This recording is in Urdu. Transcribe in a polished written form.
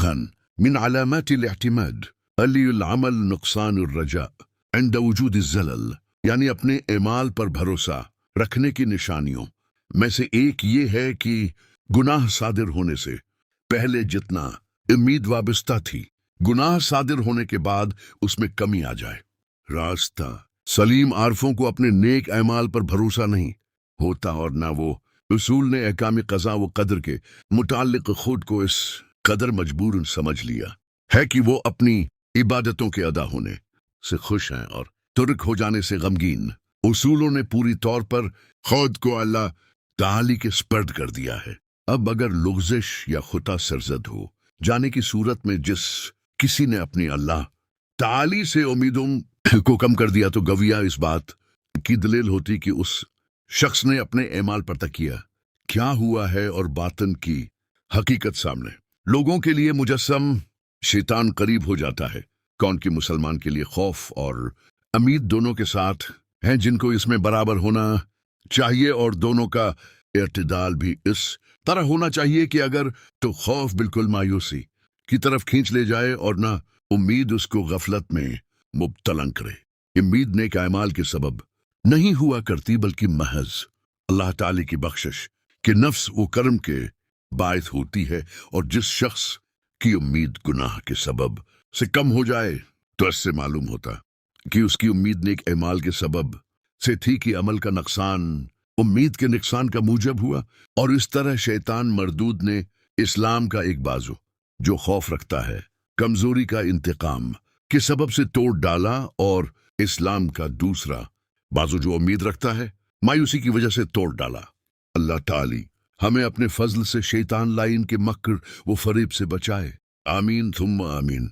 غن من علامات الاعتماد علی العمل نقصان الرجاء عند وجود الزلل، یعنی اپنے اعمال پر بھروسہ رکھنے کی نشانیوں میں سے ایک یہ ہے کہ گناہ صادر ہونے سے پہلے جتنا امید وابستہ تھی، گناہ صادر ہونے کے بعد اس میں کمی آ جائے۔ راستہ سلیم عارفوں کو اپنے نیک اعمال پر بھروسہ نہیں ہوتا، اور نہ وہ اصول نے احکام قضا و قدر کے متعلق خود کو اس قدر مجبور سمجھ لیا ہے کہ وہ اپنی عبادتوں کے ادا ہونے سے خوش ہیں اور ترک ہو جانے سے غمگین۔ اصولوں نے پوری طور پر خود کو اللہ تعالی کے سپرد کر دیا ہے۔ اب اگر لغزش یا خطا سرزد ہو جانے کی صورت میں جس کسی نے اپنی اللہ تعالی سے امیدوں کو کم کر دیا، تو گویا اس بات کی دلیل ہوتی کہ اس شخص نے اپنے اعمال پر تکیہ کیا ہوا ہے اور باطن کی حقیقت سامنے لوگوں کے لیے مجسم شیطان قریب ہو جاتا ہے۔ کون کہ مسلمان کے لیے خوف اور امید دونوں کے ساتھ ہیں، جن کو اس میں برابر ہونا چاہیے، اور دونوں کا اعتدال بھی اس طرح ہونا چاہیے کہ اگر تو خوف بالکل مایوسی کی طرف کھینچ لے جائے اور نہ امید اس کو غفلت میں مبتلا کرے۔ امید نیک اعمال کے سبب نہیں ہوا کرتی، بلکہ محض اللہ تعالی کی بخشش کہ نفس و کرم کے باعث ہوتی ہے، اور جس شخص کی امید گناہ کے سبب سے کم ہو جائے تو اس سے معلوم ہوتا کہ اس کی امید نیک اعمال کے سبب سے تھی کہ عمل کا نقصان امید کے نقصان کا موجب ہوا، اور اس طرح شیطان مردود نے اسلام کا ایک بازو جو خوف رکھتا ہے کمزوری کا انتقام کے سبب سے توڑ ڈالا، اور اسلام کا دوسرا بازو جو امید رکھتا ہے مایوسی کی وجہ سے توڑ ڈالا۔ اللہ تعالی ہمیں اپنے فضل سے شیطان لائن کے مکر و فریب سے بچائے، آمین ثم آمین۔